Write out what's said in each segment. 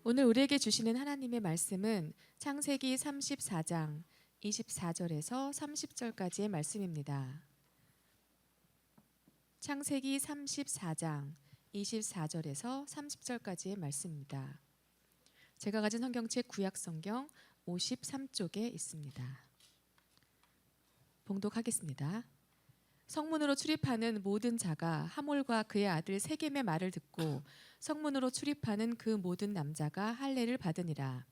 오늘 우리에게 주시는 하나님의 말씀은 창세기 34장 24절에서 30절까지의 말씀입니다. 창세기 34장 24절에서 30절까지의 말씀입니다. 제가 가진 성경책 구약성경 53쪽에 있습니다. 봉독하겠습니다. 성문으로 출입하는 모든 자가 하몰과 그의 아들 세겜의 말을 듣고 성문으로 출입하는 그 모든 남자가 할례를 받으니라.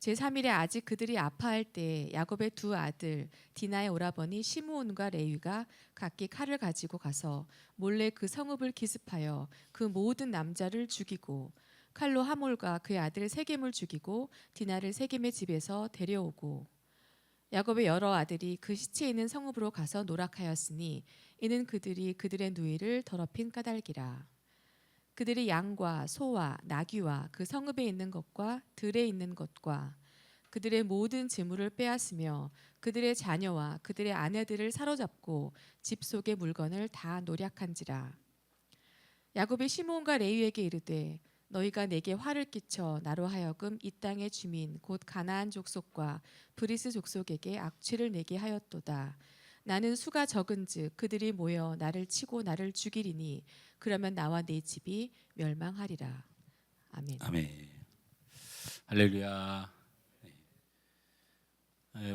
제3일에 아직 그들이 아파할 때에 야곱의 두 아들 디나의 오라버니 시므온과 레위가 각기 칼을 가지고 가서 몰래 그 성읍을 기습하여 그 모든 남자를 죽이고 칼로 하몰과 그의 아들 세겜을 죽이고 디나를 세겜의 집에서 데려오고 야곱의 여러 아들이 그 시체 있는 성읍으로 가서 노락하였으니 이는 그들이 그들의 누이를 더럽힌 까닭이라. 그들이 양과 소와 나귀와 그 성읍에 있는 것과 들에 있는 것과 그들의 모든 재물을 빼앗으며 그들의 자녀와 그들의 아내들을 사로잡고 집 속의 물건을 다 노략한지라. 야곱이 시므온과 레위에게 이르되 너희가 내게 화를 끼쳐 나로 하여금 이 땅의 주민 곧 가나안 족속과 브리스 족속에게 악취를 내게 하였도다. 나는 수가 적은즉 그들이 모여 나를 치고 나를 죽이리니 그러면 나와 내 집이 멸망하리라. 아멘. 아멘. 할렐루야.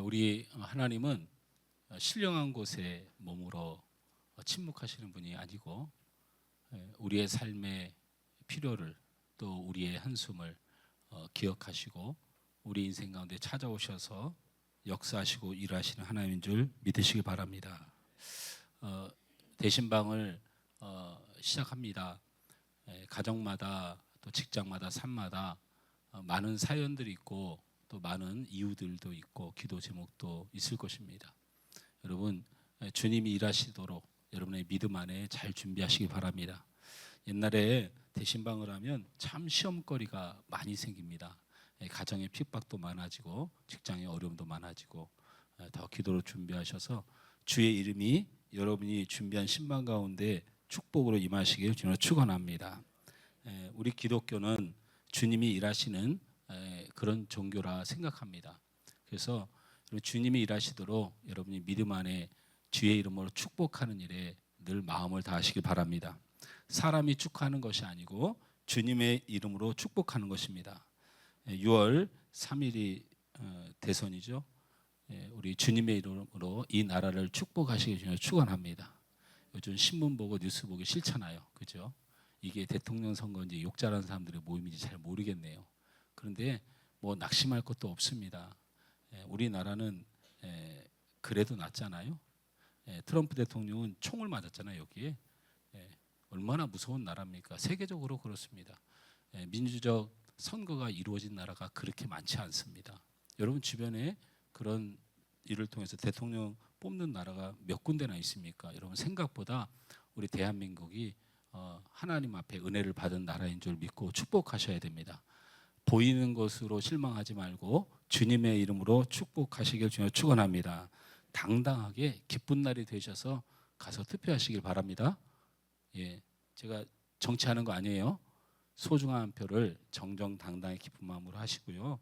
우리 하나님은 신령한 곳에 머물러 침묵하시는 분이 아니고 우리의 삶의 필요를 또 우리의 한숨을 기억하시고 우리 인생 가운데 찾아오셔서 역사하시고 일하시는 하나님인 줄 믿으시기 바랍니다. 대신방을 시작합니다. 가정마다 또 직장마다 삶마다 많은 사연들이 있고 또 많은 이유들도 있고 기도 제목도 있을 것입니다. 여러분 주님이 일하시도록 여러분의 믿음 안에 잘 준비하시기 바랍니다. 옛날에 대신방을 하면 참 시험거리가 많이 생깁니다. 가정의 핍박도 많아지고 직장의 어려움도 많아지고 더 기도로 준비하셔서 주의 이름이 여러분이 준비한 신방 가운데 축복으로 임하시길 주님으로 축원합니다. 우리 기독교는 주님이 일하시는 그런 종교라 생각합니다. 그래서 주님이 일하시도록 여러분이 믿음 안에 주의 이름으로 축복하는 일에 늘 마음을 다하시길 바랍니다. 사람이 축하하는 것이 아니고 주님의 이름으로 축복하는 것입니다. 6월 3일이 대선이죠. 우리 주님의 이름으로 이 나라를 축복하시길 축원합니다. 요즘 신문 보고 뉴스 보기 싫잖아요. 그죠? 이게 대통령 선거인지 욕잘하는 사람들의 모임인지 잘 모르겠네요. 그런데 뭐 낙심할 것도 없습니다. 우리나라는 그래도 낫잖아요. 트럼프 대통령은 총을 맞았잖아요. 여기에. 얼마나 무서운 나라입니까? 세계적으로 그렇습니다. 민주적 선거가 이루어진 나라가 그렇게 많지 않습니다. 여러분 주변에 그런 일을 통해서 대통령 뽑는 나라가 몇 군데나 있습니까? 여러분 생각보다 우리 대한민국이 하나님 앞에 은혜를 받은 나라인 줄 믿고 축복하셔야 됩니다. 보이는 것으로 실망하지 말고 주님의 이름으로 축복하시길 주님 축원합니다. 당당하게 기쁜 날이 되셔서 가서 투표하시길 바랍니다. 제가 정치하는 거 아니에요. 소중한 한 표를 정정당당히 기쁜 마음으로 하시고요.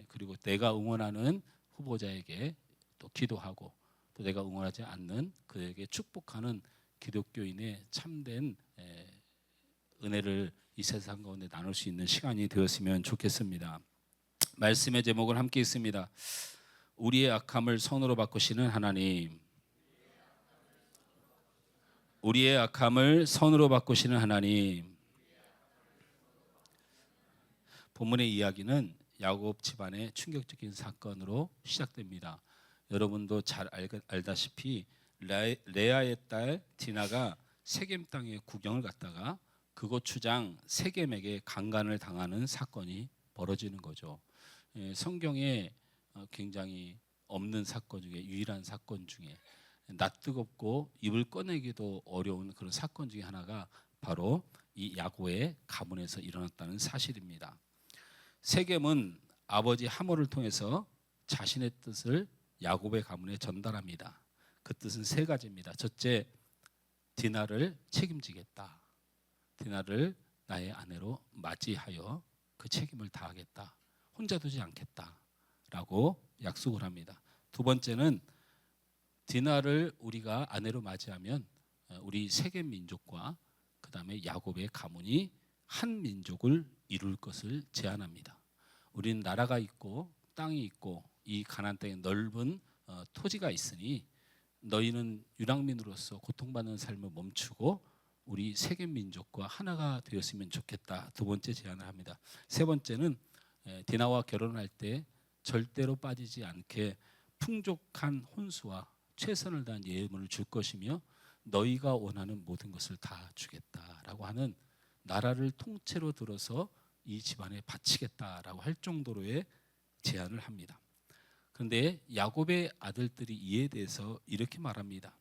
그리고 내가 응원하는 후보자에게 또 기도하고 또 내가 응원하지 않는 그에게 축복하는 기독교인의 참된 은혜를 이 세상 가운데 나눌 수 있는 시간이 되었으면 좋겠습니다. 말씀의 제목을 함께 읽습니다. 우리의 악함을 선으로 바꾸시는 하나님. 우리의 악함을 선으로 바꾸시는 하나님. 본문의 이야기는 야곱 집안의 충격적인 사건으로 시작됩니다. 여러분도 잘 알다시피 레아의 딸 디나가 세겜 땅에 구경을 갔다가 그곳 주장 세겜에게 강간을 당하는 사건이 벌어지는 거죠. 성경에 굉장히 없는 사건 중에 유일한 사건 중에 낯뜨겁고 입을 꺼내기도 어려운 그런 사건 중에 하나가 바로 이 야곱의 가문에서 일어났다는 사실입니다. 세겜은 아버지 하몰을 통해서 자신의 뜻을 야곱의 가문에 전달합니다. 그 뜻은 세 가지입니다. 첫째, 디나를 책임지겠다. 디나를 나의 아내로 맞이하여 그 책임을 다하겠다. 혼자 두지 않겠다라고 약속을 합니다. 두 번째는 디나를 우리가 아내로 맞이하면 우리 세겜 민족과 그 다음에 야곱의 가문이 한 민족을 이룰 것을 제안합니다. 우리는 나라가 있고 땅이 있고 이 가나안 땅에 넓은 토지가 있으니 너희는 유랑민으로서 고통받는 삶을 멈추고 우리 세겜 민족과 하나가 되었으면 좋겠다. 두 번째 제안을 합니다. 세 번째는 디나와 결혼할 때 절대로 빠지지 않게 풍족한 혼수와 최선을 다한 예물을 줄 것이며 너희가 원하는 모든 것을 다 주겠다라고 하는 나라를 통째로 들어서 이 집안에 바치겠다라고 할 정도로의 제안을 합니다. 그런데 야곱의 아들들이 이에 대해서 이렇게 말합니다.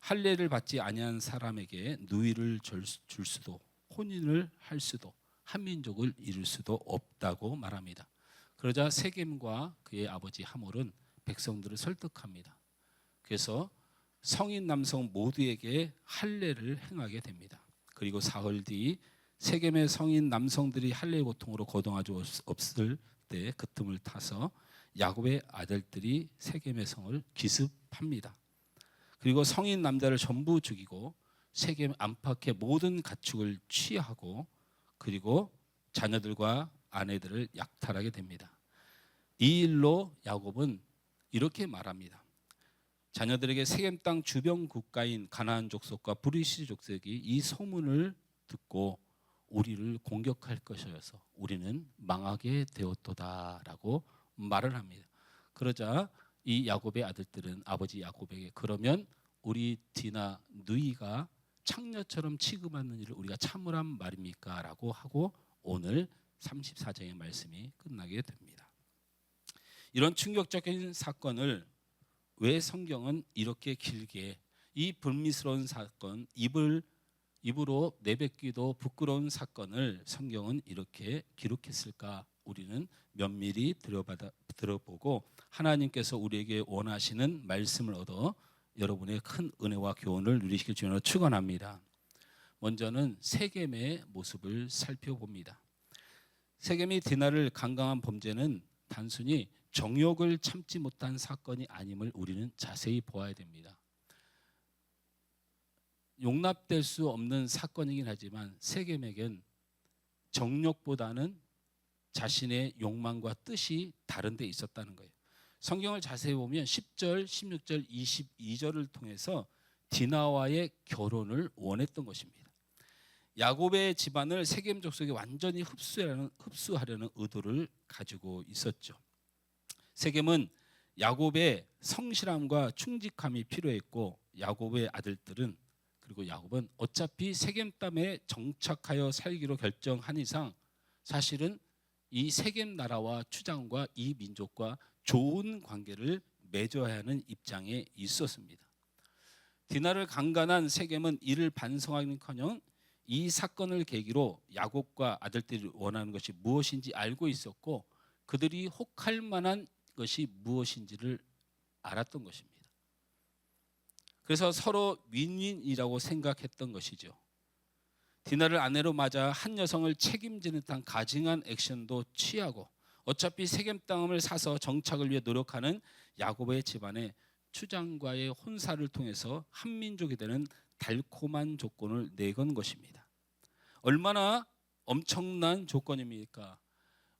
할례를 받지 아니한 사람에게 누이를 줄 수도 혼인을 할 수도 한 민족을 이룰 수도 없다고 말합니다. 그러자 세겜과 그의 아버지 하몰은 백성들을 설득합니다. 그래서 성인 남성 모두에게 할례를 행하게 됩니다. 그리고 사흘 뒤 세겜의 성인 남성들이 할례의 고통으로 거동하지 없을 때 그 틈을 타서 야곱의 아들들이 세겜의 성을 기습합니다. 그리고 성인 남자를 전부 죽이고 세겜 안팎의 모든 가축을 취하고 그리고 자녀들과 아내들을 약탈하게 됩니다. 이 일로 야곱은 이렇게 말합니다. 자녀들에게 세겜 땅 주변 국가인 가나안 족속과 브리시 족속이 이 소문을 듣고 우리를 공격할 것이어서 우리는 망하게 되었도다라고 말을 합니다. 그러자 이 야곱의 아들들은 아버지 야곱에게 그러면 우리 디나 누이가 창녀처럼 취급하는 일을 우리가 참으란 말입니까? 라고 하고 오늘 34장의 말씀이 끝나게 됩니다. 이런 충격적인 사건을 왜 성경은 이렇게 길게 이 불미스러운 사건, 입으로 내뱉기도 부끄러운 사건을 성경은 이렇게 기록했을까? 우리는 면밀히 들어보고 하나님께서 우리에게 원하시는 말씀을 얻어 여러분의 큰 은혜와 교훈을 누리시길 주님으로 축원합니다. 먼저는 세겜의 모습을 살펴봅니다. 세겜이 디나를 강간한 범죄는 단순히 정욕을 참지 못한 사건이 아님을 우리는 자세히 보아야 됩니다. 용납될 수 없는 사건이긴 하지만 세겜에겐 정욕보다는 자신의 욕망과 뜻이 다른 데 있었다는 거예요. 성경을 자세히 보면 10절, 16절, 22절을 통해서 디나와의 결혼을 원했던 것입니다. 야곱의 집안을 세겜 족속이 완전히 흡수하려는 의도를 가지고 있었죠. 세겜은 야곱의 성실함과 충직함이 필요했고 야곱의 아들들은 그리고 야곱은 어차피 세겜 땅에 정착하여 살기로 결정한 이상 사실은 이 세겜 나라와 추장과 이 민족과 좋은 관계를 맺어야 하는 입장에 있었습니다. 디나를 강간한 세겜은 이를 반성하기는커녕 이 사건을 계기로 야곱과 아들들이 원하는 것이 무엇인지 알고 있었고 그들이 혹할 만한 것이 무엇인지를 알았던 것입니다. 그래서 서로 윈윈이라고 생각했던 것이죠. 디나를 아내로 맞아 한 여성을 책임지는 듯한 가증한 액션도 취하고 어차피 세겜 땅을 사서 정착을 위해 노력하는 야곱의 집안에 추장과의 혼사를 통해서 한 민족이 되는 달콤한 조건을 내건 것입니다. 얼마나 엄청난 조건입니까?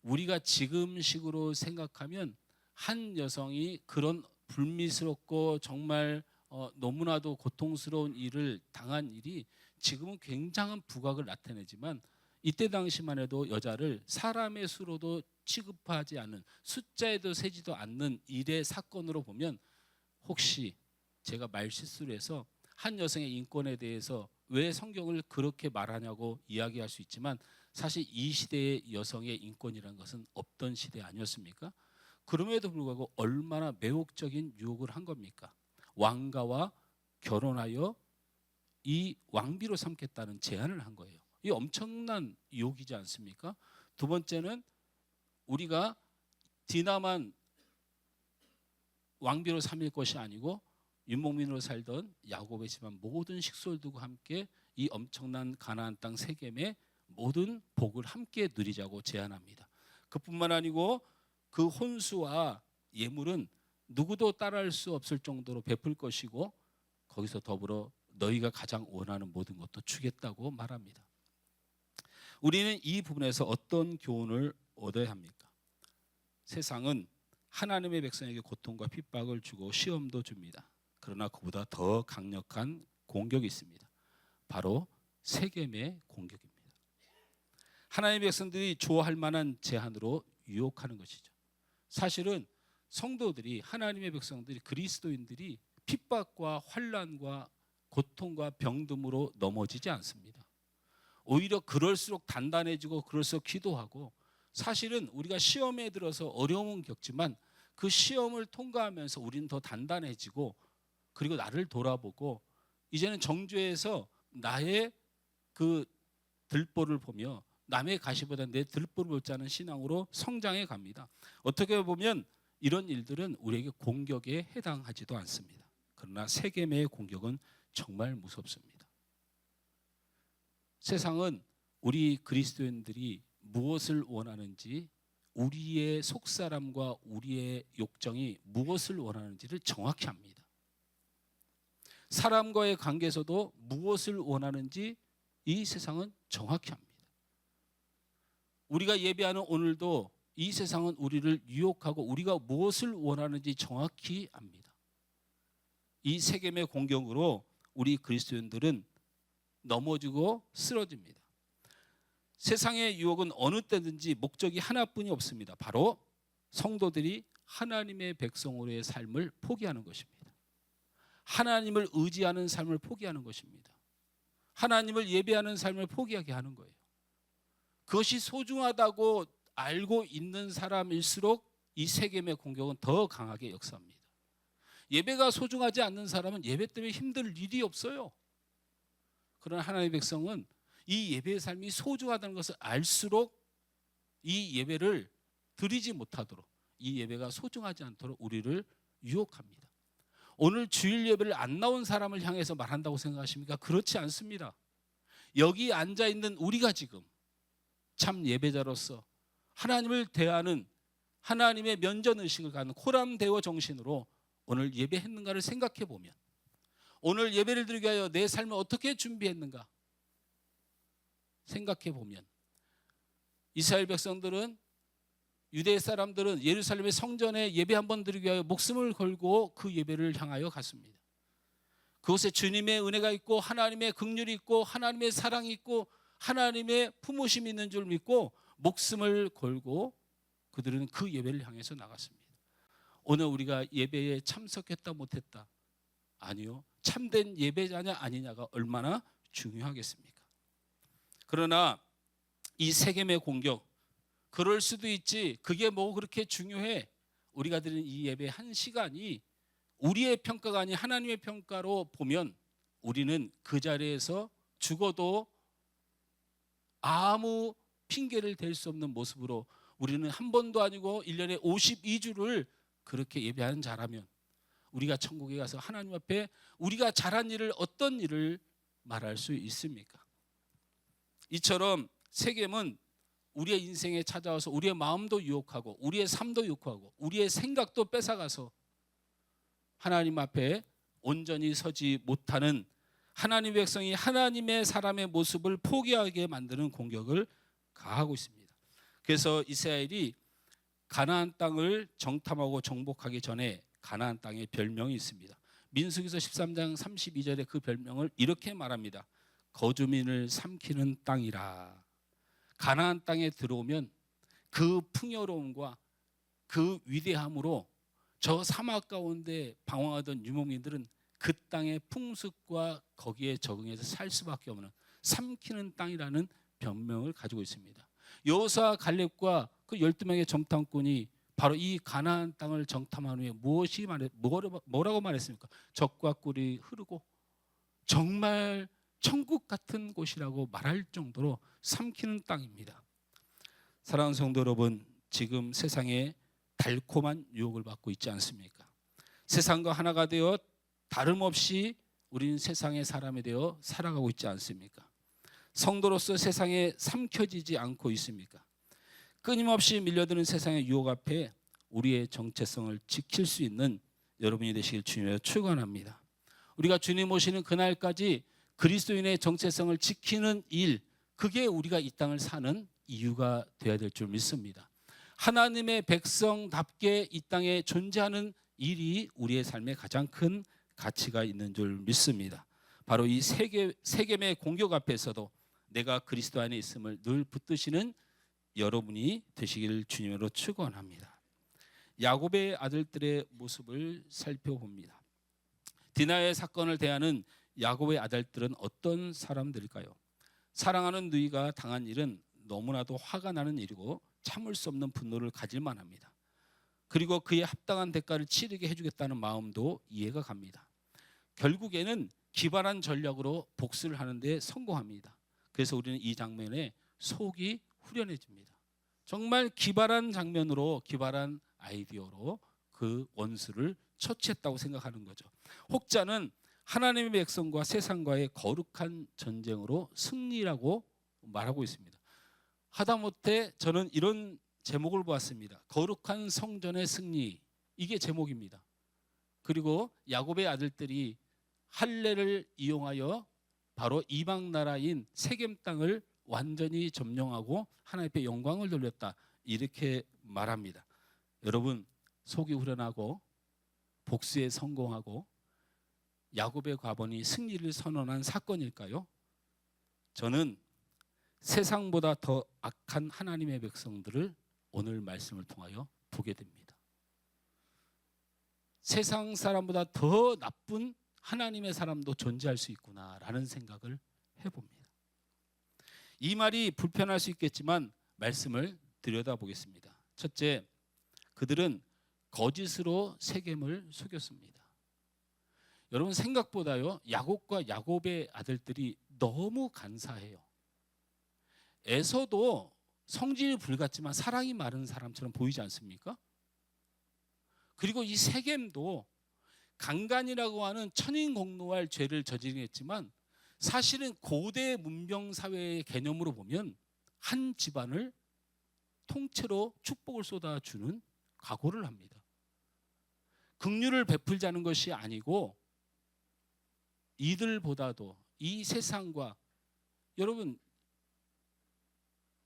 우리가 지금식으로 생각하면 한 여성이 그런 불미스럽고 정말 너무나도 고통스러운 일을 당한 일이 지금은 굉장한 부각을 나타내지만 이때 당시만 해도 여자를 사람의 수로도 취급하지 않는 숫자에도 세지도 않는 일의 사건으로 보면 혹시 제가 말실수를 해서 한 여성의 인권에 대해서 왜 성경을 그렇게 말하냐고 이야기할 수 있지만 사실 이 시대의 여성의 인권이라는 것은 없던 시대 아니었습니까? 그럼에도 불구하고 얼마나 매혹적인 유혹을 한 겁니까? 왕가와 결혼하여 이 왕비로 삼겠다는 제안을 한 거예요. 이 엄청난 유혹이지 않습니까? 두 번째는 우리가 디나만 왕비로 삼을 것이 아니고 유목민으로 살던 야곱의 집안 모든 식솔들과 함께 이 엄청난 가나안 땅 세겜의 모든 복을 함께 누리자고 제안합니다. 그뿐만 아니고 그 혼수와 예물은 누구도 따라할 수 없을 정도로 베풀 것이고 거기서 더불어 너희가 가장 원하는 모든 것도 주겠다고 말합니다. 우리는 이 부분에서 어떤 교훈을 얻어야 합니까? 세상은 하나님의 백성에게 고통과 핍박을 주고 시험도 줍니다. 그러나 그보다 더 강력한 공격이 있습니다. 바로 세겜의 공격입니다. 하나님의 백성들이 좋아할 만한 제한으로 유혹하는 것이죠. 사실은 성도들이, 하나님의 백성들이, 그리스도인들이 핍박과 환난과 고통과 병듦으로 넘어지지 않습니다. 오히려 그럴수록 단단해지고 그럴수록 기도하고, 사실은 우리가 시험에 들어서 어려움은 겪지만 그 시험을 통과하면서 우리는 더 단단해지고, 그리고 나를 돌아보고 이제는 정죄에서 나의 그 들보를 보며 남의 가시보다 내 들보를 볼 자는 신앙으로 성장해 갑니다. 어떻게 보면 이런 일들은 우리에게 공격에 해당하지도 않습니다. 그러나 세겜의 공격은 정말 무섭습니다. 세상은 우리 그리스도인들이 무엇을 원하는지, 우리의 속사람과 우리의 욕정이 무엇을 원하는지를 정확히 압니다. 사람과의 관계에서도 무엇을 원하는지 이 세상은 정확히 압니다. 우리가 예배하는 오늘도 이 세상은 우리를 유혹하고 우리가 무엇을 원하는지 정확히 압니다. 이 세겜의 공격으로 우리 그리스도인들은 넘어지고 쓰러집니다. 세상의 유혹은 어느 때든지 목적이 하나뿐이 없습니다. 바로 성도들이 하나님의 백성으로의 삶을 포기하는 것입니다. 하나님을 의지하는 삶을 포기하는 것입니다. 하나님을 예배하는 삶을 포기하게 하는 거예요. 그것이 소중하다고 알고 있는 사람일수록 이 세겜의 공격은 더 강하게 역사합니다. 예배가 소중하지 않는 사람은 예배 때문에 힘들 일이 없어요. 그러나 하나님의 백성은 이 예배의 삶이 소중하다는 것을 알수록 이 예배를 드리지 못하도록, 이 예배가 소중하지 않도록 우리를 유혹합니다. 오늘 주일 예배를 안 나온 사람을 향해서 말한다고 생각하십니까? 그렇지 않습니다. 여기 앉아있는 우리가 지금 참 예배자로서 하나님을 대하는, 하나님의 면전의식을 갖는 코람데오 정신으로 오늘 예배했는가를 생각해 보면, 오늘 예배를 드리기 위하여 내 삶을 어떻게 준비했는가 생각해 보면, 이스라엘 백성들은, 유대 사람들은 예루살렘의 성전에 예배 한번 드리기 위하여 목숨을 걸고 그 예배를 향하여 갔습니다. 그곳에 주님의 은혜가 있고 하나님의 긍휼이 있고 하나님의 사랑이 있고 하나님의 품으심이 있는 줄 믿고 목숨을 걸고 그들은 그 예배를 향해서 나갔습니다. 오늘 우리가 예배에 참석했다 못했다, 아니요, 참된 예배자냐 아니냐가 얼마나 중요하겠습니까? 그러나 이 세겜의 공격, 그럴 수도 있지, 그게 뭐 그렇게 중요해? 우리가 드리는 이 예배 한 시간이 우리의 평가가 아닌 하나님의 평가로 보면 우리는 그 자리에서 죽어도 아무 핑계를 댈 수 없는 모습으로, 우리는 한 번도 아니고 1년에 52주를 그렇게 예배하는 자라면 우리가 천국에 가서 하나님 앞에 우리가 잘한 일을, 어떤 일을 말할 수 있습니까? 이처럼 세겜은 우리의 인생에 찾아와서 우리의 마음도 유혹하고 우리의 삶도 유혹하고 우리의 생각도 뺏어가서 하나님 앞에 온전히 서지 못하는 하나님의 백성이 하나님의 사람의 모습을 포기하게 만드는 공격을 가하고 있습니다. 그래서 이스라엘이 가나안 땅을 정탐하고 정복하기 전에 가나안 땅에 별명이 있습니다. 민수기서 13장 32절에 그 별명을 이렇게 말합니다. 거주민을 삼키는 땅이라. 가나안 땅에 들어오면 그 풍요로움과 그 위대함으로 저 사막 가운데 방황하던 유목민들은 그 땅의 풍습과 거기에 적응해서 살 수밖에 없는 삼키는 땅이라는 별명을 가지고 있습니다. 여호수아 갈렙과 그 12명의 정탐꾼이 바로 이 가나안 땅을 정탐한 후에 뭐라고 말했습니까? 젖과 꿀이 흐르고 정말 천국 같은 곳이라고 말할 정도로 삼키는 땅입니다. 사랑하는 성도 여러분, 지금 세상에 달콤한 유혹을 받고 있지 않습니까? 세상과 하나가 되어 다름없이 우리는 세상의 사람이 되어 살아가고 있지 않습니까? 성도로서 세상에 삼켜지지 않고 있습니까? 끊임없이 밀려드는 세상의 유혹 앞에 우리의 정체성을 지킬 수 있는 여러분이 되시길 주님으로 축원합니다. 우리가 주님 오시는 그날까지 그리스도인의 정체성을 지키는 일, 그게 우리가 이 땅을 사는 이유가 되어야 될 줄 믿습니다. 하나님의 백성답게 이 땅에 존재하는 일이 우리의 삶에 가장 큰 가치가 있는 줄 믿습니다. 바로 이 세겜의 공격 앞에서도 내가 그리스도 안에 있음을 늘 붙드시는 여러분이 되시기를 주님으로 축원합니다. 야곱의 아들들의 모습을 살펴봅니다. 디나의 사건을 대하는 야곱의 아들들은 어떤 사람들일까요? 사랑하는 누이가 당한 일은 너무나도 화가 나는 일이고 참을 수 없는 분노를 가질 만합니다. 그리고 그에 합당한 대가를 치르게 해주겠다는 마음도 이해가 갑니다. 결국에는 기발한 전략으로 복수를 하는 데 성공합니다. 그래서 우리는 이 장면에 속이 후련해집니다. 정말 기발한 장면으로, 기발한 아이디어로 그 원수를 처치했다고 생각하는 거죠. 혹자는 하나님의 백성과 세상과의 거룩한 전쟁으로 승리라고 말하고 있습니다. 하다못해 저는 이런 제목을 보았습니다. 거룩한 성전의 승리, 이게 제목입니다. 그리고 야곱의 아들들이 할례를 이용하여 바로 이방 나라인 세겜 땅을 완전히 점령하고 하나님 앞에 영광을 돌렸다, 이렇게 말합니다. 여러분, 속이 후련하고 복수에 성공하고 야곱의 과번이 승리를 선언한 사건일까요? 저는 세상보다 더 악한 하나님의 백성들을 오늘 말씀을 통하여 보게 됩니다. 세상 사람보다 더 나쁜 하나님의 사람도 존재할 수 있구나라는 생각을 해봅니다. 이 말이 불편할 수 있겠지만 말씀을 들여다보겠습니다. 첫째, 그들은 거짓으로 세겜을 속였습니다. 여러분, 생각보다요, 야곱과 야곱의 아들들이 너무 간사해요. 에서도 성질이 불같지만 사랑이 마른 사람처럼 보이지 않습니까? 그리고 이 세겜도 강간이라고 하는 천인공노할 죄를 저지르겠지만 사실은 고대 문명 사회의 개념으로 보면 한 집안을 통째로 축복을 쏟아주는 각오를 합니다. 긍휼을 베풀자는 것이 아니고 이들보다도 이 세상과, 여러분,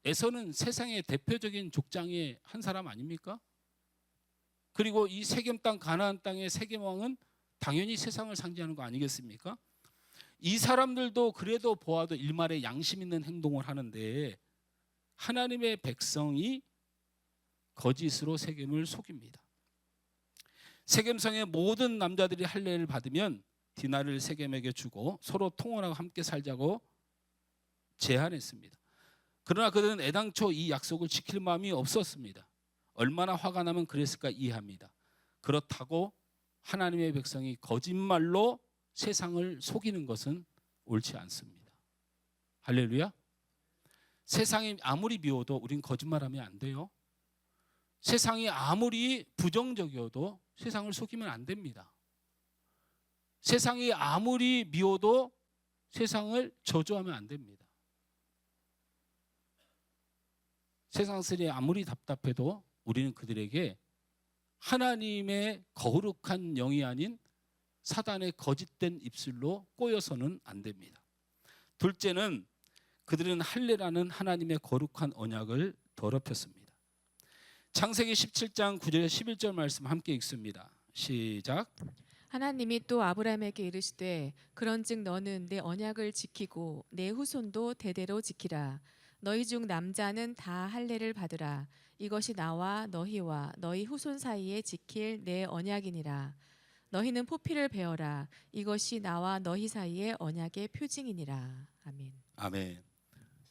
에서는 세상의 대표적인 족장의 한 사람 아닙니까? 그리고 이 세겜 땅, 가나안 땅의 세겜 왕은 당연히 세상을 상징하는 거 아니겠습니까? 이 사람들도 그래도 보아도 일말의 양심 있는 행동을 하는데 하나님의 백성이 거짓으로 세겜을 속입니다. 세겜성의 모든 남자들이 할례를 받으면 디나를 세겜에게 주고 서로 통혼하고 함께 살자고 제안했습니다. 그러나 그들은 애당초 이 약속을 지킬 마음이 없었습니다. 얼마나 화가 나면 그랬을까 이해합니다. 그렇다고 하나님의 백성이 거짓말로 세상을 속이는 것은 옳지 않습니다. 할렐루야. 세상이 아무리 미워도 우린 거짓말하면 안 돼요. 세상이 아무리 부정적이어도 세상을 속이면 안 됩니다. 세상이 아무리 미워도 세상을 저주하면 안 됩니다. 세상들이 아무리 답답해도 우리는 그들에게 하나님의 거룩한 영이 아닌 사단의 거짓된 입술로 꼬여서는 안 됩니다. 둘째는 그들은 할례라는 하나님의 거룩한 언약을 더럽혔습니다. 창세기 17장 9절 11절 말씀 함께 읽습니다. 시작. 하나님이 또 아브라함에게 이르시되 그런즉 너는 내 언약을 지키고 내 후손도 대대로 지키라. 너희 중 남자는 다 할례를 받으라. 이것이 나와 너희와 너희 후손 사이에 지킬 내 언약이니라. 너희는 포피를 베어라. 이것이 나와 너희 사이의 언약의 표징이니라. 아멘. 아멘.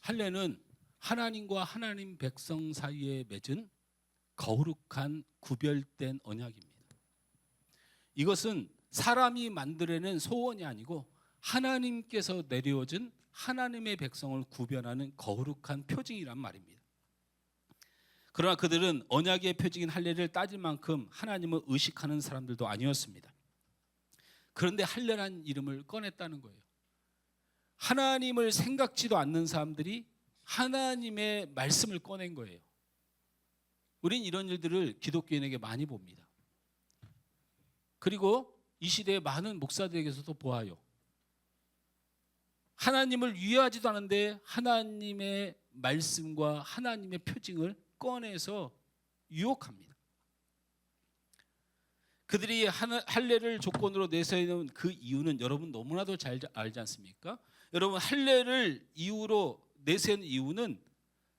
할례는 하나님과 하나님 백성 사이에 맺은 거룩한 구별된 언약입니다. 이것은 사람이 만들어낸 소원이 아니고 하나님께서 내려준 하나님의 백성을 구별하는 거룩한 표징이란 말입니다. 그러나 그들은 언약의 표징인 할례를 따질 만큼 하나님을 의식하는 사람들도 아니었습니다. 그런데 할례라는 이름을 꺼냈다는 거예요. 하나님을 생각지도 않는 사람들이 하나님의 말씀을 꺼낸 거예요. 우린 이런 일들을 기독교인에게 많이 봅니다. 그리고 이 시대의 많은 목사들에게서도 보아요. 하나님을 위하지도 않은데 하나님의 말씀과 하나님의 표징을 꺼내서 유혹합니다. 그들이 할례를 조건으로 내세우는 그 이유는 여러분 너무나도 잘 알지 않습니까? 여러분 할례를 이유로 내세운 이유는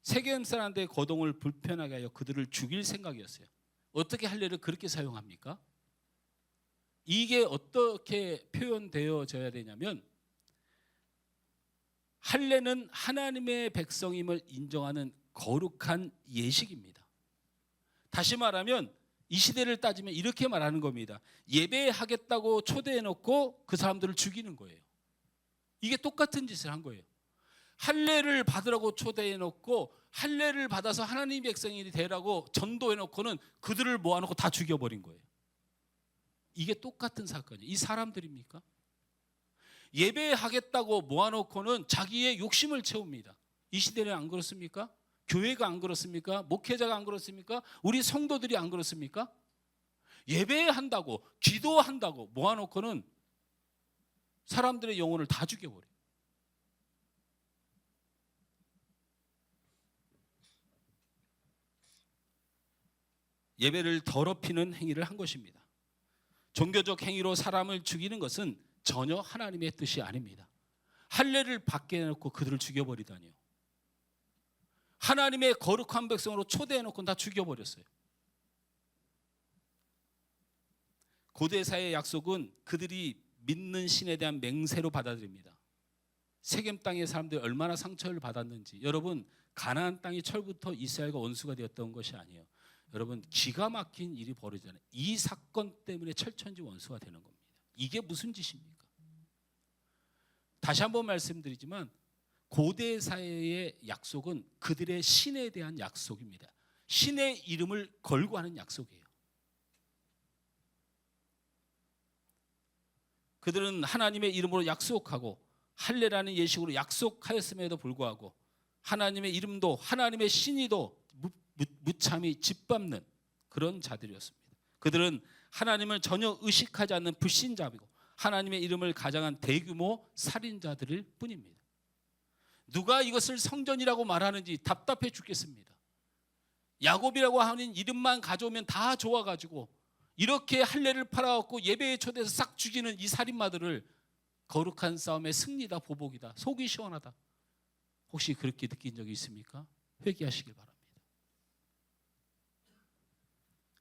세겜 사람들의 거동을 불편하게 하여 그들을 죽일 생각이었어요. 어떻게 할례를 그렇게 사용합니까? 이게 어떻게 표현되어져야 되냐면 할례는 하나님의 백성임을 인정하는 거룩한 예식입니다. 다시 말하면 이 시대를 따지면 이렇게 말하는 겁니다. 예배하겠다고 초대해놓고 그 사람들을 죽이는 거예요. 이게 똑같은 짓을 한 거예요. 할례를 받으라고 초대해놓고 할례를 받아서 하나님의 백성이 되라고 전도해놓고는 그들을 모아놓고 다 죽여버린 거예요. 이게 똑같은 사건이에요. 이 사람들입니까? 예배하겠다고 모아놓고는 자기의 욕심을 채웁니다. 이 시대는 안 그렇습니까? 교회가 안 그렇습니까? 목회자가 안 그렇습니까? 우리 성도들이 안 그렇습니까? 예배한다고 기도한다고 모아놓고는 사람들의 영혼을 다 죽여버려요. 예배를 더럽히는 행위를 한 것입니다. 종교적 행위로 사람을 죽이는 것은 전혀 하나님의 뜻이 아닙니다. 할례를 받게 해놓고 그들을 죽여버리다니요. 하나님의 거룩한 백성으로 초대해놓고 다 죽여버렸어요. 고대사의 약속은 그들이 믿는 신에 대한 맹세로 받아들입니다. 세겜 땅의 사람들이 얼마나 상처를 받았는지. 여러분, 가나안 땅이 철부터 이스라엘과 원수가 되었던 것이 아니에요. 여러분, 기가 막힌 일이 벌어지잖아요. 이 사건 때문에 철천지 원수가 되는 겁니다. 이게 무슨 짓입니까? 다시 한번 말씀드리지만 고대 사회의 약속은 그들의 신에 대한 약속입니다. 신의 이름을 걸고 하는 약속이에요. 그들은 하나님의 이름으로 약속하고 할례라는 예식으로 약속하였음에도 불구하고 하나님의 이름도 하나님의 신의도 무참히 짓밟는 그런 자들이었습니다. 그들은 하나님을 전혀 의식하지 않는 불신자이고 하나님의 이름을 가장한 대규모 살인자들일 뿐입니다. 누가 이것을 성전이라고 말하는지 답답해 죽겠습니다. 야곱이라고 하는 이름만 가져오면 다 좋아가지고 이렇게 할례를 팔아갖고 예배에 초대해서 싹 죽이는 이 살인마들을 거룩한 싸움의 승리다, 보복이다, 속이 시원하다. 혹시 그렇게 느낀 적이 있습니까? 회개하시길 바랍니다.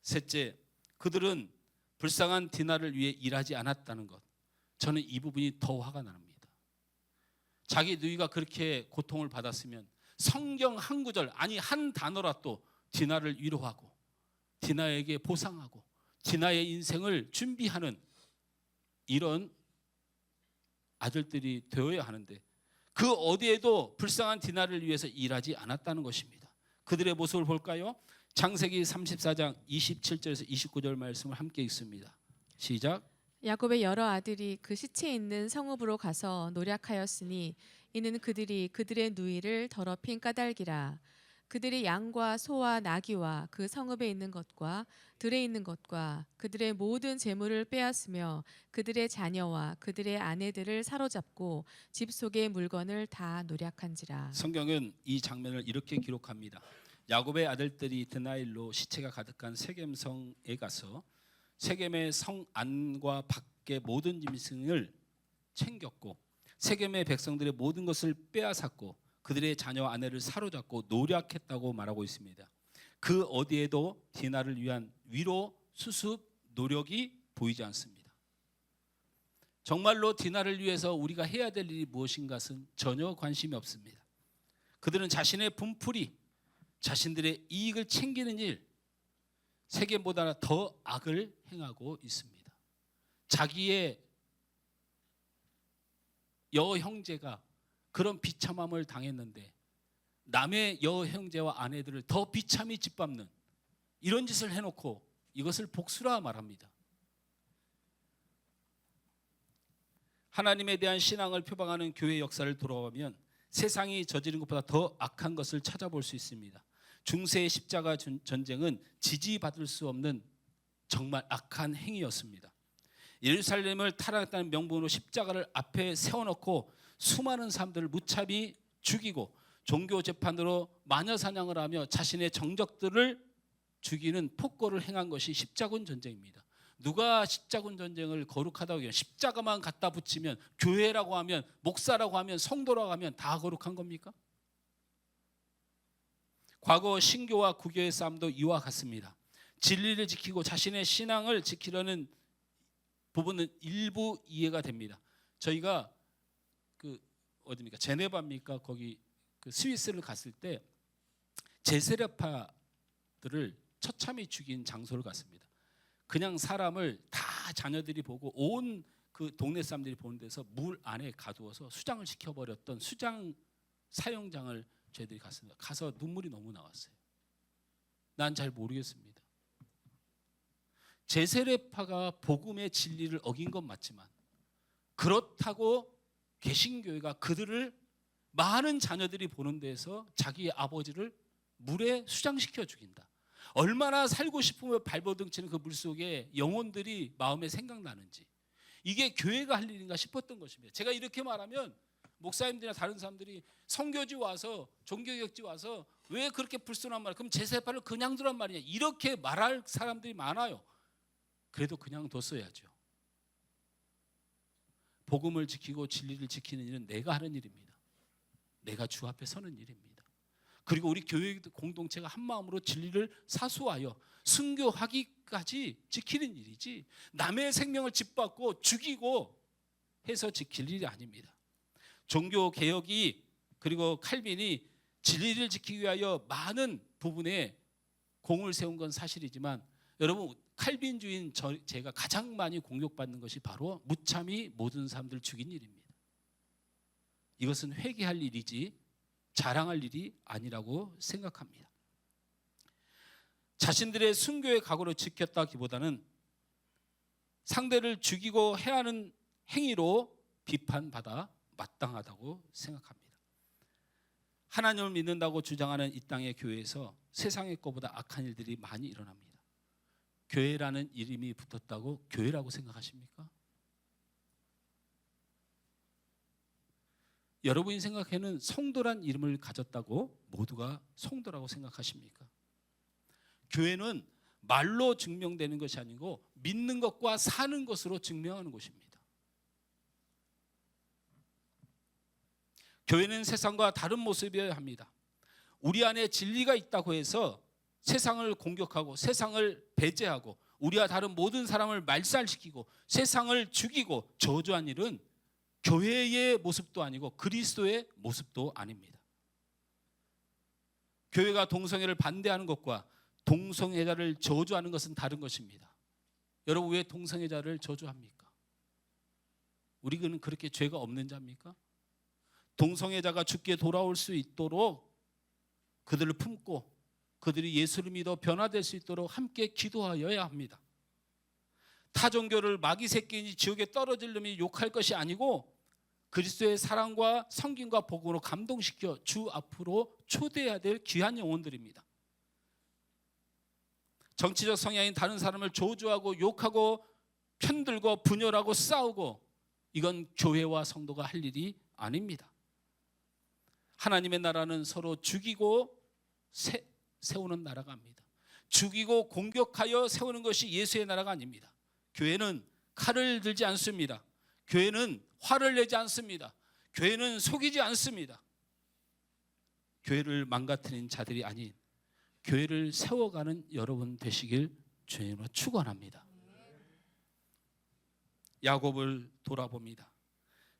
셋째, 그들은 불쌍한 디나를 위해 일하지 않았다는 것. 저는 이 부분이 더 화가 납니다. 자기 누이가 그렇게 고통을 받았으면 성경 한 구절, 아니 한 단어라도 디나를 위로하고 디나에게 보상하고 디나의 인생을 준비하는 이런 아들들이 되어야 하는데 그 어디에도 불쌍한 디나를 위해서 일하지 않았다는 것입니다. 그들의 모습을 볼까요? 창세기 34장 27절에서 29절 말씀을 함께 읽습니다. 시작. 야곱의 여러 아들이 그 시체 있는 성읍으로 가서 노략하였으니 이는 그들이 그들의 누이를 더럽힌 까닭이라. 그들이 양과 소와 나귀와 그 성읍에 있는 것과 들에 있는 것과 그들의 모든 재물을 빼앗으며 그들의 자녀와 그들의 아내들을 사로잡고 집 속의 물건을 다 노략한지라. 성경은 이 장면을 이렇게 기록합니다. 야곱의 아들들이 드나일로 시체가 가득한 세겜성에 가서 세겜의 성 안과 밖의 모든 짐승을 챙겼고 세겜의 백성들의 모든 것을 빼앗았고 그들의 자녀 아내를 사로잡고 노략했다고 말하고 있습니다. 그 어디에도 디나를 위한 위로, 수습, 노력이 보이지 않습니다. 정말로 디나를 위해서 우리가 해야 될 일이 무엇인가는 전혀 관심이 없습니다. 그들은 자신의 분풀이, 자신들의 이익을 챙기는 일, 세겜보다 더 악을 행하고 있습니다. 자기의 여 형제가 그런 비참함을 당했는데 남의 여 형제와 아내들을 더 비참히 짓밟는 이런 짓을 해놓고 이것을 복수라 말합니다. 하나님에 대한 신앙을 표방하는 교회 역사를 돌아보면 세상이 저지른 것보다 더 악한 것을 찾아볼 수 있습니다. 중세의 십자가 전쟁은 지지받을 수 없는 정말 악한 행위였습니다. 예루살렘을 탈환했다는 명분으로 십자가를 앞에 세워놓고 수많은 사람들을 무참히 죽이고 종교 재판으로 마녀 사냥을 하며 자신의 정적들을 죽이는 폭거를 행한 것이 십자군 전쟁입니다. 누가 십자군 전쟁을 거룩하다고 해요? 십자가만 갖다 붙이면, 교회라고 하면, 목사라고 하면, 성도라고 하면 다 거룩한 겁니까? 과거 신교와 구교의 싸움도 이와 같습니다. 진리를 지키고 자신의 신앙을 지키려는 부분은 일부 이해가 됩니다. 저희가 어디입니까? 제네바입니까? 거기 스위스를 갔을 때 제세례파들을 처참히 죽인 장소를 갔습니다. 그냥 사람을 다 자녀들이 보고 온 그 동네 사람들이 보는 데서 물 안에 가두어서 수장을 시켜버렸던 수장 사형장을 저희들이 갔습니다. 가서 눈물이 너무 나왔어요. 난 잘 모르겠습니다. 제세례파가 복음의 진리를 어긴 건 맞지만 그렇다고 개신교회가 그들을 많은 자녀들이 보는 데서 자기의 아버지를 물에 수장시켜 죽인다. 얼마나 살고 싶으면 발버둥치는 그 물속에 영혼들이 마음에 생각나는지, 이게 교회가 할 일인가 싶었던 것입니다. 제가 이렇게 말하면 목사님들이나 다른 사람들이 선교지 와서 종교개혁지 와서 왜 그렇게 불순한 말, 그럼 제세파를 그냥 두란 말이냐, 이렇게 말할 사람들이 많아요. 그래도 그냥 뒀어야죠. 복음을 지키고 진리를 지키는 일은 내가 하는 일입니다. 내가 주 앞에 서는 일입니다. 그리고 우리 교회 공동체가 한 마음으로 진리를 사수하여 순교하기까지 지키는 일이지, 남의 생명을 짓밟고 죽이고 해서 지킬 일이 아닙니다. 종교 개혁이 그리고 칼빈이 진리를 지키기 위하여 많은 부분에 공을 세운 건 사실이지만, 여러분, 칼빈주의인 제가 가장 많이 공격받는 것이 바로 무참히 모든 사람들을 죽인 일입니다. 이것은 회개할 일이지 자랑할 일이 아니라고 생각합니다. 자신들의 순교의 각오를 지켰다기보다는 상대를 죽이고 해하는 행위로 비판받아 마땅하다고 생각합니다. 하나님을 믿는다고 주장하는 이 땅의 교회에서 세상의 것보다 악한 일들이 많이 일어납니다. 교회라는 이름이 붙었다고 교회라고 생각하십니까? 여러분이 생각하는 성도란 이름을 가졌다고 모두가 성도라고 생각하십니까? 교회는 말로 증명되는 것이 아니고 믿는 것과 사는 것으로 증명하는 것입니다. 교회는 세상과 다른 모습이어야 합니다. 우리 안에 진리가 있다고 해서 세상을 공격하고 세상을 배제하고 우리와 다른 모든 사람을 말살시키고 세상을 죽이고 저주한 일은 교회의 모습도 아니고 그리스도의 모습도 아닙니다. 교회가 동성애를 반대하는 것과 동성애자를 저주하는 것은 다른 것입니다. 여러분, 왜 동성애자를 저주합니까? 우리는 그렇게 죄가 없는 자입니까? 동성애자가 죽게 돌아올 수 있도록 그들을 품고 그들이 예수를 믿어 변화될 수 있도록 함께 기도하여야 합니다. 타종교를 마귀 새끼니 지옥에 떨어질 놈이 욕할 것이 아니고 그리스도의 사랑과 성김과 복음으로 감동시켜 주 앞으로 초대해야 될 귀한 영혼들입니다. 정치적 성향인 다른 사람을 저주하고 욕하고 편들고 분열하고 싸우고, 이건 교회와 성도가 할 일이 아닙니다. 하나님의 나라는 서로 죽이고 세우는 나라가 아닙니다. 죽이고 공격하여 세우는 것이 예수의 나라가 아닙니다. 교회는 칼을 들지 않습니다. 교회는 화를 내지 않습니다. 교회는 속이지 않습니다. 교회를 망가뜨린 자들이 아닌 교회를 세워가는 여러분 되시길 주님으로 축원합니다. 야곱을 돌아봅니다.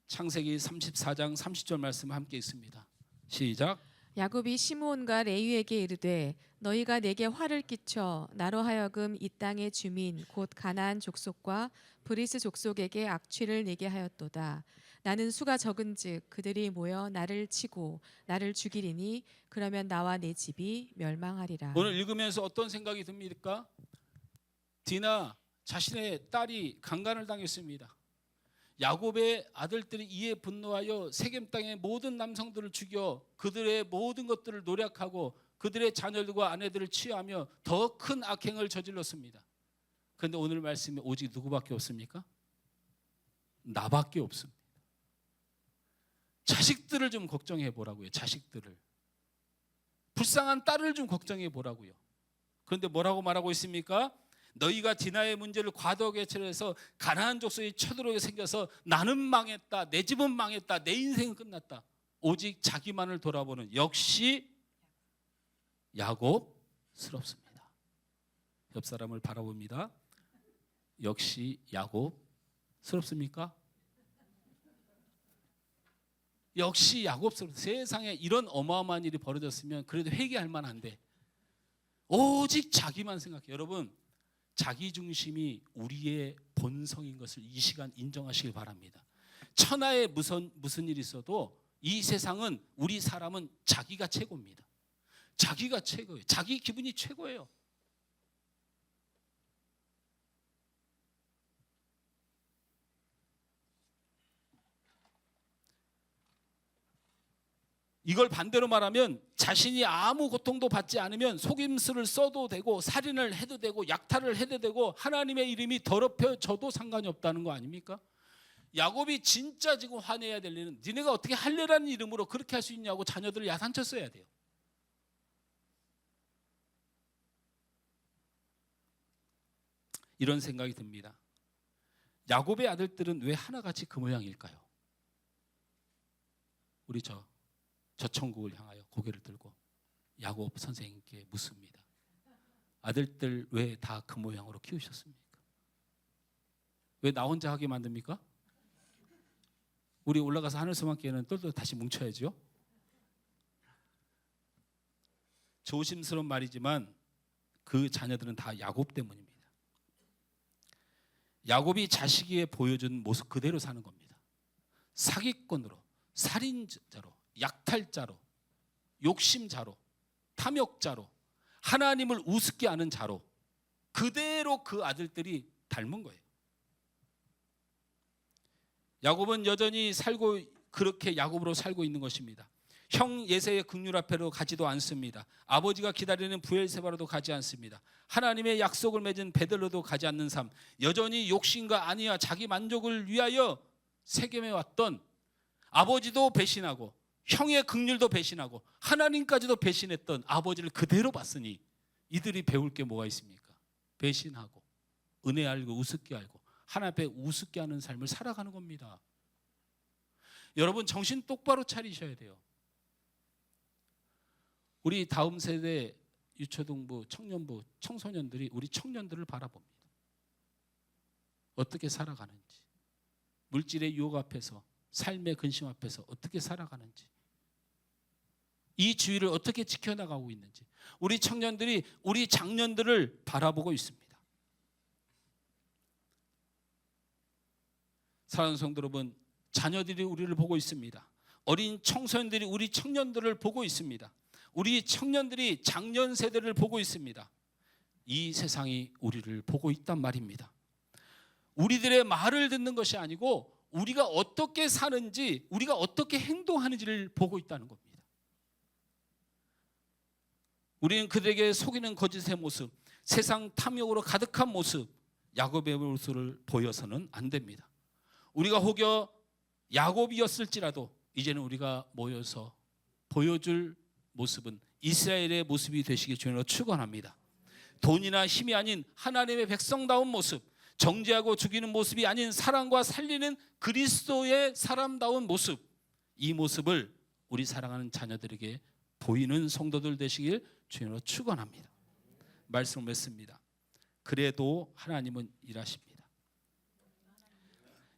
창세기 34장 30절 말씀 함께 있습니다. 시작. 야곱이 시므온과 레위에게 이르되 너희가 내게 화를 끼쳐 나로 하여금 이 땅의 주민 곧 가나안 족속과 브리스 족속에게 악취를 내게 하였도다. 나는 수가 적은즉 그들이 모여 나를 치고 나를 죽이리니 그러면 나와 내 집이 멸망하리라. 오늘 읽으면서 어떤 생각이 듭니까? 디나 자신의 딸이 강간을 당했습니다. 야곱의 아들들이 이에 분노하여 세겜 땅의 모든 남성들을 죽여 그들의 모든 것들을 노략하고 그들의 자녀들과 아내들을 취하며 더 큰 악행을 저질렀습니다. 그런데 오늘 말씀에 오직 누구밖에 없습니까? 나밖에 없습니다. 자식들을 좀 걱정해 보라고요. 자식들을. 불쌍한 딸을 좀 걱정해 보라고요. 그런데 뭐라고 말하고 있습니까? 너희가 디나의 문제를 과도하게 처리해서 가나안 족속이 쳐들어오게 생겨서 나는 망했다, 내 집은 망했다, 내 인생은 끝났다. 오직 자기만을 돌아보는 역시 야곱스럽습니다. 옆 사람을 바라봅니다. 역시 야곱스럽습니까? 역시 야곱스럽습니다. 세상에 이런 어마어마한 일이 벌어졌으면 그래도 회개할 만한데 오직 자기만 생각해요. 여러분, 자기 중심이 우리의 본성인 것을 이 시간 인정하시길 바랍니다. 천하에 무슨 일이 있어도 이 세상은, 우리 사람은 자기가 최고입니다. 자기가 최고예요. 자기 기분이 최고예요. 이걸 반대로 말하면 자신이 아무 고통도 받지 않으면 속임수를 써도 되고 살인을 해도 되고 약탈을 해도 되고 하나님의 이름이 더럽혀져도 상관이 없다는 거 아닙니까? 야곱이 진짜 지금 화내야 될 일은 니네가 어떻게 할례라는 이름으로 그렇게 할 수 있냐고 자녀들을 야단쳤어야 돼요. 이런 생각이 듭니다. 야곱의 아들들은 왜 하나같이 그 모양일까요? 우리 저 천국을 향하여 고개를 들고 야곱 선생님께 묻습니다. 아들들 왜 다 그 모양으로 키우셨습니까? 왜 나 혼자 하게 만듭니까? 우리 올라가서 하늘소망교회는 똘똘 다시 뭉쳐야죠. 조심스러운 말이지만 그 자녀들은 다 야곱 때문입니다. 야곱이 자식에게 보여준 모습 그대로 사는 겁니다. 사기꾼으로, 살인자로, 약탈자로, 욕심자로, 탐욕자로, 하나님을 우습게 하는 자로 그대로 그 아들들이 닮은 거예요. 야곱은 여전히 그렇게 야곱으로 살고 있는 것입니다. 형 예세의 긍휼 앞에로 가지도 않습니다. 아버지가 기다리는 브엘세바로도 가지 않습니다. 하나님의 약속을 맺은 베들로도 가지 않는 삶, 여전히 욕심과 안위와 자기 만족을 위하여 세겜해 왔던, 아버지도 배신하고 형의 긍휼도 배신하고 하나님까지도 배신했던 아버지를 그대로 봤으니 이들이 배울 게 뭐가 있습니까? 배신하고 은혜 알고 우습게 알고 하나님 앞에 우습게 하는 삶을 살아가는 겁니다. 여러분, 정신 똑바로 차리셔야 돼요. 우리 다음 세대 유초등부, 청년부, 청소년들이 우리 청년들을 바라봅니다. 어떻게 살아가는지, 물질의 유혹 앞에서, 삶의 근심 앞에서 어떻게 살아가는지, 이 주의를 어떻게 지켜나가고 있는지, 우리 청년들이 우리 장년들을 바라보고 있습니다. 사랑하는 성도 여러분, 자녀들이 우리를 보고 있습니다. 어린 청소년들이 우리 청년들을 보고 있습니다. 우리 청년들이 장년 세대를 보고 있습니다. 이 세상이 우리를 보고 있단 말입니다. 우리들의 말을 듣는 것이 아니고 우리가 어떻게 사는지, 우리가 어떻게 행동하는지를 보고 있다는 겁니다. 우리는 그들에게 속이는 거짓의 모습, 세상 탐욕으로 가득한 모습, 야곱의 모습을 보여서는 안 됩니다. 우리가 혹여 야곱이었을지라도 이제는 우리가 모여서 보여줄 모습은 이스라엘의 모습이 되시길 주님으로 축원합니다. 돈이나 힘이 아닌 하나님의 백성다운 모습, 정죄하고 죽이는 모습이 아닌 사랑과 살리는 그리스도의 사람다운 모습, 이 모습을 우리 사랑하는 자녀들에게 보이는 성도들 되시길 주님으로 축원합니다. 말씀을 맺습니다. 그래도 하나님은 일하십니다.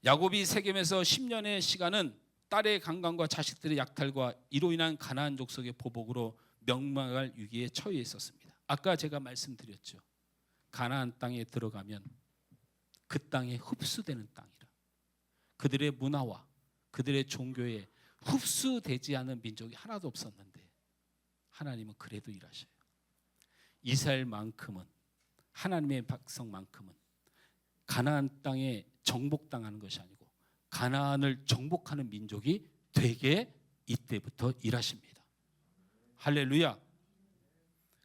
야곱이 세겜에서 10년의 시간은 딸의 강간과 자식들의 약탈과 이로 인한 가나안 족속의 보복으로 멸망할 위기에 처해 있었습니다. 아까 제가 말씀드렸죠. 가나안 땅에 들어가면 그 땅에 흡수되는 땅이라. 그들의 문화와 그들의 종교에 흡수되지 않은 민족이 하나도 없었는데 하나님은 그래도 일하셔요. 이스라엘만큼은, 하나님의 백성만큼은 가나안 땅에 정복당하는 것이 아니고 가나안을 정복하는 민족이 되게 이때부터 일하십니다. 할렐루야.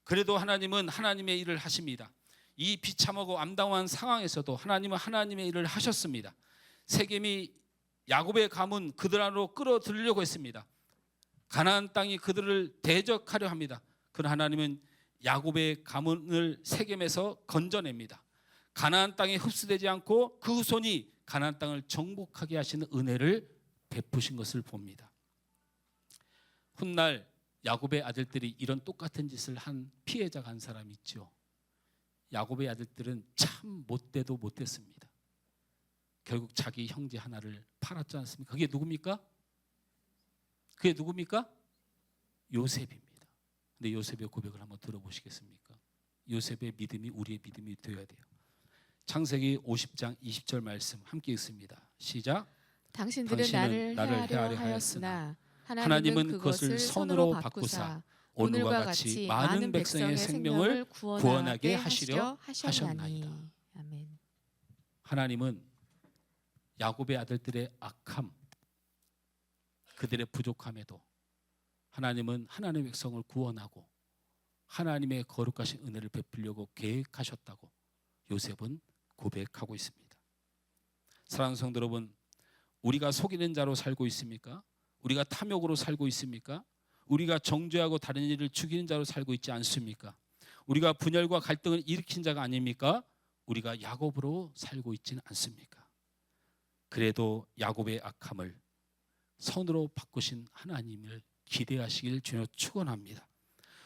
그래도 하나님은 하나님의 일을 하십니다. 이 비참하고 암담한 상황에서도 하나님은 하나님의 일을 하셨습니다. 세겜이 야곱의 가문 그들 안으로 끌어들이려고 했습니다. 가나안 땅이 그들을 대적하려 합니다. 그러나 하나님은 야곱의 가문을 세겜에서 건져냅니다. 가나안 땅에 흡수되지 않고 그 후손이 가나안 땅을 정복하게 하시는 은혜를 베푸신 것을 봅니다. 훗날 야곱의 아들들이 이런 똑같은 짓을 한 피해자가 한 사람이 있죠. 야곱의 아들들은 참 못돼도 못됐습니다. 결국 자기 형제 하나를 팔았지 않습니까? 그게 누굽니까? 그게 누굽니까? 요셉입니다. 근데 요셉의 고백을 한번 들어보시겠습니까? 요셉의 믿음이 우리의 믿음이 되어야 돼요. 창세기 50장 20절 말씀 함께 읽습니다. 시작. 당신들은 나를 헤아려 하였으나 하나님은 그것을 선으로 바꾸사 오늘과 같이 많은 백성의 생명을 구원하게 하시려 하셨나이다. 아멘. 하나님은 야곱의 아들들의 악함, 그들의 부족함에도 하나님은 하나님의 백성을 구원하고 하나님의 거룩하신 은혜를 베풀려고 계획하셨다고 요셉은 고백하고 있습니다. 사랑하는 성도 여러분, 우리가 속이는 자로 살고 있습니까? 우리가 탐욕으로 살고 있습니까? 우리가 정죄하고 다른 이를 죽이는 자로 살고 있지 않습니까? 우리가 분열과 갈등을 일으킨 자가 아닙니까? 우리가 야곱으로 살고 있지는 않습니까? 그래도 야곱의 악함을 선으로 바꾸신 하나님을 기대하시길 주여 축원합니다.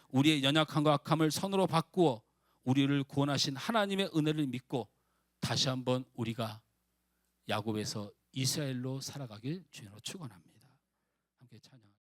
우리의 연약함과 악함을 선으로 바꾸어 우리를 구원하신 하나님의 은혜를 믿고 다시 한번 우리가 야곱에서 이스라엘로 살아가길 주여 축원합니다. 함께 찬양.